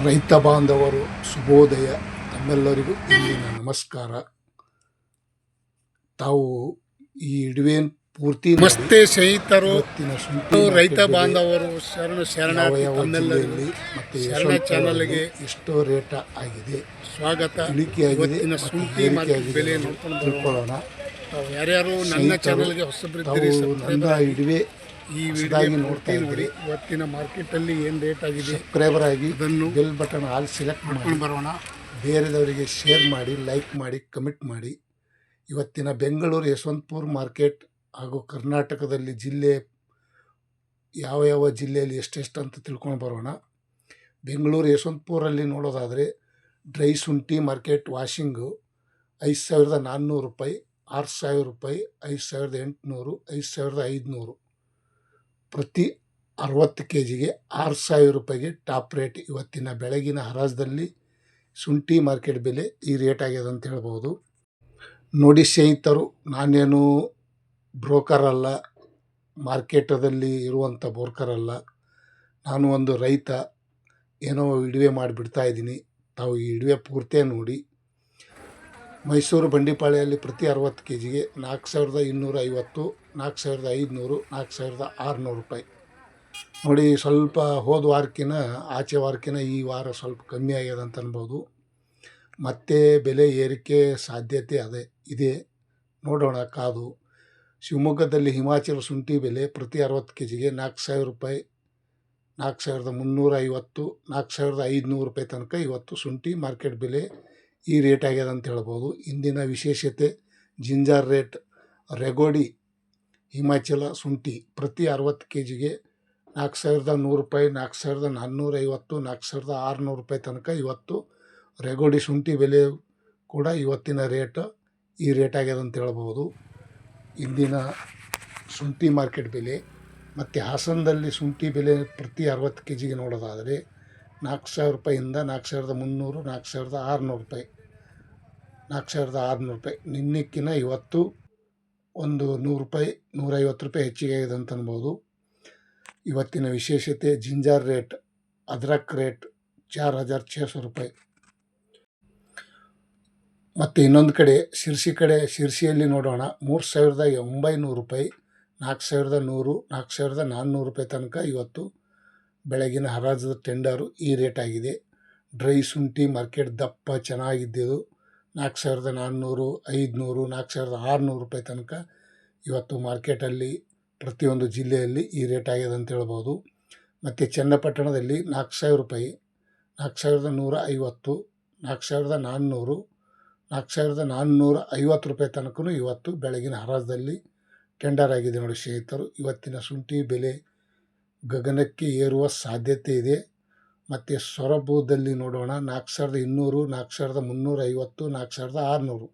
ರೈತ ಬಾಂಧವರು ಶುಭೋದಯ. ತಮ್ಮೆಲ್ಲರಿಗೂ ಇಂದಿನ ನಮಸ್ಕಾರ. ತಾವು ಈ ಇಡುವೆನ್ ಪೂರ್ತಿ ನಮಸ್ತೆ ಸ್ನೇಹಿತರು, ರೈತ ಬಾಂಧವರು ಜಿಲ್ಲೆಯಲ್ಲಿ ಮತ್ತೆ ಶರಣ ಚಾನಲ್ಗೆ ಎಷ್ಟೋ ರೇಟ್ ಆಗಿದೆ, ಸ್ವಾಗತ. ಇಳಿಕೆಯಾಗಿದೆ, ಶುಂಠಿ ಬೆಲೆ ತಿಳ್ಕೊಳ್ಳೋಣ. ಯಾರ್ಯಾರು ನನ್ನ ಚಾನಲ್ಗೆ ಹೊಸಬರಿದ್ದೀರಿ, ಇಡುವೆ ಈ ವಿಡಿಯೋ ನೋಡ್ತಾ ಇದ್ದೀರಿ. ಇವತ್ತಿನ ಮಾರ್ಕೆಟಲ್ಲಿ ಏನು ರೇಟ್ ಆಗಿದೆ ಸಬ್ಸ್ಕ್ರೈಬರ್ ಆಗಿ ಬೆಲ್ ಬಟನ್ ಆಲ್ ಸೆಲೆಕ್ಟ್ ಮಾಡ್ಕೊಂಡು ಬರೋಣ. ಬೇರೆದವರಿಗೆ ಶೇರ್ ಮಾಡಿ, ಲೈಕ್ ಮಾಡಿ, ಕಮೆಂಟ್ ಮಾಡಿ. ಇವತ್ತಿನ ಬೆಂಗಳೂರು ಯಶವಂತಪುರ ಮಾರ್ಕೆಟ್ ಹಾಗೂ ಕರ್ನಾಟಕದಲ್ಲಿ ಜಿಲ್ಲೆ ಯಾವ ಜಿಲ್ಲೆಯಲ್ಲಿ ಎಷ್ಟೆಷ್ಟು ಅಂತ ತಿಳ್ಕೊಂಡು ಬರೋಣ. ಬೆಂಗಳೂರು ಯಶವಂತಪುರಲ್ಲಿ ನೋಡೋದಾದರೆ ಡ್ರೈ ಶುಂಠಿ ಮಾರ್ಕೆಟ್ ವಾಷಿಂಗು 5,400 ರೂಪಾಯಿ, 6,000 ರೂಪಾಯಿ, 5,800, 5,500. ಪ್ರತಿ 60 kgಗೆ 6,000 ರೂಪಾಯಿಗೆ ಟಾಪ್ ರೇಟ್. ಇವತ್ತಿನ ಬೆಳಗಿನ ಹರಾಜದಲ್ಲಿ ಶುಂಠಿ ಮಾರ್ಕೆಟ್ ಬೆಲೆ ಈ ರೇಟ್ ಆಗ್ಯದ ಅಂತ ಹೇಳ್ಬೋದು. ನೋಡಿ ಸ್ನೇಹಿತರು, ನಾನೇನು ಬ್ರೋಕರ್ ಅಲ್ಲ, ಮಾರ್ಕೆಟದಲ್ಲಿ ಇರುವಂಥ ಬ್ರೋಕರ್ ಅಲ್ಲ. ನಾನು ಒಂದು ರೈತ. ಏನೋ ಇಡುವೆ ಮಾಡಿಬಿಡ್ತಾ ಇದ್ದೀನಿ. ತಾವು ಈ ಇಡುವೆ ಪೂರ್ತಿ ನೋಡಿ. ಮೈಸೂರು ಬಂಡಿಪಾಳ್ಯಲ್ಲಿ ಪ್ರತಿ 60 kgಗೆ 4,250, 4,500, 4,600 ರೂಪಾಯಿ. ನೋಡಿ, ಸ್ವಲ್ಪ ಹೋದ ವಾರಕ್ಕಿಂತ ಆಚೆ ವಾರಕ್ಕಿಂತ ಈ ವಾರ ಸ್ವಲ್ಪ ಕಮ್ಮಿ ಆಗ್ಯದ ಅಂತ ಅನ್ಬೋದು. ಮತ್ತೆ ಬೆಲೆ ಏರಿಕೆ ಸಾಧ್ಯತೆ ಇದೆ, ನೋಡೋಣ ಕಾದು. ಶಿವಮೊಗ್ಗದಲ್ಲಿ ಹಿಮಾಚಲ ಶುಂಠಿ ಬೆಲೆ ಪ್ರತಿ 60 kgಗೆ 4,000 ರೂಪಾಯಿ, 4,350, 4,500 ರೂಪಾಯಿ ತನಕ ಇವತ್ತು ಶುಂಠಿ ಮಾರ್ಕೆಟ್ ಬೆಲೆ ಈ ರೇಟ್ ಆಗ್ಯದ ಅಂತ ಹೇಳ್ಬೋದು. ಇಂದಿನ ವಿಶೇಷತೆ ಜಿಂಜರ್ ರೇಟ್. ರೆಗೋಡಿ ಹಿಮಾಚಲ ಶುಂಠಿ ಪ್ರತಿ 60 kgಗೆ 4,100 ರೂಪಾಯಿ, 4,450, 4,600 ರೂಪಾಯಿ ತನಕ ಇವತ್ತು ರೆಗೋಡಿ ಶುಂಠಿ ಬೆಲೆ ಕೂಡ ಇವತ್ತಿನ ರೇಟ್ ಈ ರೇಟ್ ಆಗ್ಯದ ಅಂತ ಹೇಳ್ಬೋದು. ಇಂದಿನ ಶುಂಠಿ ಮಾರ್ಕೆಟ್ ಬೆಲೆ. ಮತ್ತು ಹಾಸನದಲ್ಲಿ ಶುಂಠಿ ಬೆಲೆ ಪ್ರತಿ 60 kgಗೆ ನೋಡೋದಾದರೆ 4,000 ರೂಪಾಯಿಂದ 4,300, 4,600 ರೂಪಾಯಿ, 4,600 ರೂಪಾಯಿ. ನಿನ್ನೆಕ್ಕಿಂತ ಇವತ್ತು ಒಂದು 100 ರೂಪಾಯಿ, 150 ರೂಪಾಯಿ ಹೆಚ್ಚಿಗೆ ಆಗಿದೆ ಅಂತ ಅನ್ಬೋದು. ಇವತ್ತಿನ ವಿಶೇಷತೆ ಜಿಂಜರ್ ರೇಟ್. ಅದ್ರಕ್ ರೇಟ್ 4,600 ರೂಪಾಯಿ. ಮತ್ತು ಇನ್ನೊಂದು ಕಡೆ ಶಿರ್ಸಿಯಲ್ಲಿ ನೋಡೋಣ, 3,900 ರೂಪಾಯಿ, 4,100, 4,400 ರೂಪಾಯಿ ತನಕ ಇವತ್ತು ಬೆಳಗಿನ ಹರಾಜದ ಟೆಂಡರು ಈ ರೇಟ್ ಆಗಿದೆ. ಡ್ರೈ ಶುಂಠಿ ಮಾರ್ಕೆಟ್ ದಪ್ಪ ಚೆನ್ನಾಗಿದ್ದು 4,400, 500, 4,600 ರೂಪಾಯಿ ತನಕ ಇವತ್ತು ಮಾರ್ಕೆಟಲ್ಲಿ ಪ್ರತಿಯೊಂದು ಜಿಲ್ಲೆಯಲ್ಲಿ ಈ ರೇಟ್ ಆಗ್ಯದ ಅಂತ ಹೇಳ್ಬೋದು. ಮತ್ತು ಚನ್ನಪಟ್ಟಣದಲ್ಲಿ 4,000 ರೂಪಾಯಿ, 4,150, 4,400, 4,450 ರೂಪಾಯಿ ತನಕ ಇವತ್ತು ಬೆಳಗಿನ ಹರಾಜದಲ್ಲಿ ಟೆಂಡರ್ ಆಗಿದೆ. ನೋಡಿ ಸ್ನೇಹಿತರು, ಇವತ್ತಿನ ಶುಂಠಿ ಬೆಲೆ ಗಗನಕ್ಕೆ ಏರುವ ಸಾಧ್ಯತೆ ಇದೆ. ಮತ್ತು ಸೊರಬದಲ್ಲಿ ನೋಡೋಣ, 4,200, 4,350, 4,600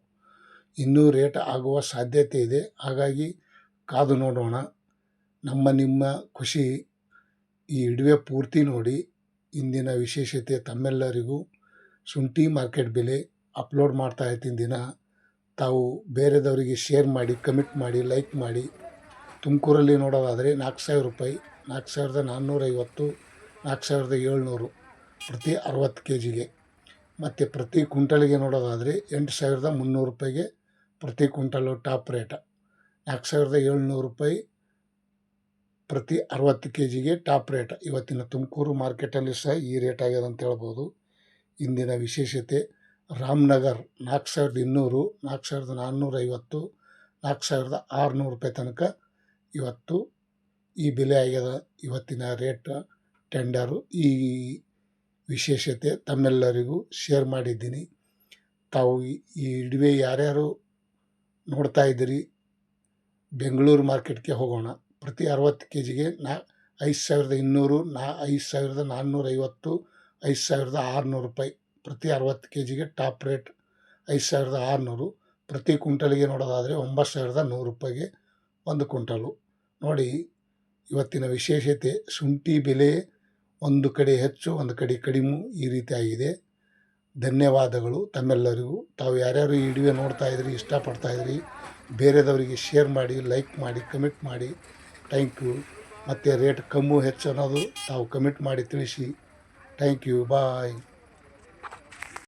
ಇನ್ನೂ ರೇಟ್ ಆಗುವ ಸಾಧ್ಯತೆ ಇದೆ. ಹಾಗಾಗಿ ಕಾದು ನೋಡೋಣ. ನಿಮ್ಮ ಖುಷಿ ಈ ಇಡುವೆ ಪೂರ್ತಿ ನೋಡಿ. ಇಂದಿನ ವಿಶೇಷತೆ ತಮ್ಮೆಲ್ಲರಿಗೂ ಶುಂಠಿ ಮಾರ್ಕೆಟ್ ಬೆಲೆ ಅಪ್ಲೋಡ್ ಮಾಡ್ತಾ ಇರ್ತೀನಿ ದಿನ. ತಾವು ಬೇರೆದವರಿಗೆ ಶೇರ್ ಮಾಡಿ, ಕಮೆಂಟ್ ಮಾಡಿ, ಲೈಕ್ ಮಾಡಿ. ತುಮಕೂರಲ್ಲಿ ನೋಡೋದಾದರೆ 4,000 ರೂಪಾಯಿ, 4,450, 4,700 ಪ್ರತಿ 60 kgಗೆ. ಮತ್ತು ಪ್ರತಿ ಕ್ವಿಂಟಲ್ಗೆ ನೋಡೋದಾದರೆ 8,300 ರೂಪಾಯಿಗೆ ಪ್ರತಿ ಕ್ವಿಂಟಲು ಟಾಪ್ ರೇಟ್. 4,700 ರೂಪಾಯಿ ಪ್ರತಿ 60 kgಗೆ ಟಾಪ್ ರೇಟ್. ಇವತ್ತಿನ ತುಮಕೂರು ಮಾರ್ಕೆಟಲ್ಲಿ ಸಹ ಈ ರೇಟ್ ಆಗ್ಯದ ಅಂತ ಹೇಳ್ಬೋದು. ಇಂದಿನ ವಿಶೇಷತೆ ರಾಮನಗರ್ 4,200, 4,450, 4,600 ರೂಪಾಯಿ ತನಕ ಇವತ್ತು ಈ ಬೆಲೆ ಆಗ್ಯದ. ಇವತ್ತಿನ ರೇಟ್ ಟೆಂಡರು ಈ ವಿಶೇಷತೆ ತಮ್ಮೆಲ್ಲರಿಗೂ ಶೇರ್ ಮಾಡಿದ್ದೀನಿ. ತಾವು ಈ ಇಡುವೆ ಯಾರ್ಯಾರು ನೋಡ್ತಾ ಇದ್ದೀರಿ, ಬೆಂಗಳೂರು ಮಾರ್ಕೆಟ್ಗೆ ಹೋಗೋಣ. ಪ್ರತಿ 60 kgಗೆ 5,200, 5,450, 5,600 ರೂಪಾಯಿ ಪ್ರತಿ 60 kgಗೆ ಟಾಪ್ ರೇಟ್. 5,600 ಪ್ರತಿ ಕ್ವಿಂಟಲ್ಗೆ ನೋಡೋದಾದರೆ 9,100 ರೂಪಾಯಿಗೆ ಒಂದು ಕ್ವಿಂಟಲು. ನೋಡಿ, ಇವತ್ತಿನ ವಿಶೇಷತೆ ಶುಂಠಿ ಬೆಲೆ ಒಂದು ಕಡೆ ಹೆಚ್ಚು, ಒಂದು ಕಡೆ ಕಡಿಮೆ ಈ ರೀತಿ ಆಗಿದೆ. ಧನ್ಯವಾದಗಳು ತಮ್ಮೆಲ್ಲರಿಗೂ. ತಾವು ಯಾರ್ಯಾರು ಈ ವಿಡಿಯೋ ನೋಡ್ತಾ ಇದ್ರಿ, ಇಷ್ಟಪಡ್ತಾಯಿದ್ರಿ, ಬೇರೆದವರಿಗೆ ಶೇರ್ ಮಾಡಿ, ಲೈಕ್ ಮಾಡಿ, ಕಮೆಂಟ್ ಮಾಡಿ. Thank you. ಮತ್ತು ರೇಟ್ ಕಮ್ಮು ಹೆಚ್ಚು ಅನ್ನೋದು ತಾವು ಕಮೆಂಟ್ ಮಾಡಿ ತಿಳಿಸಿ. Thank you bye.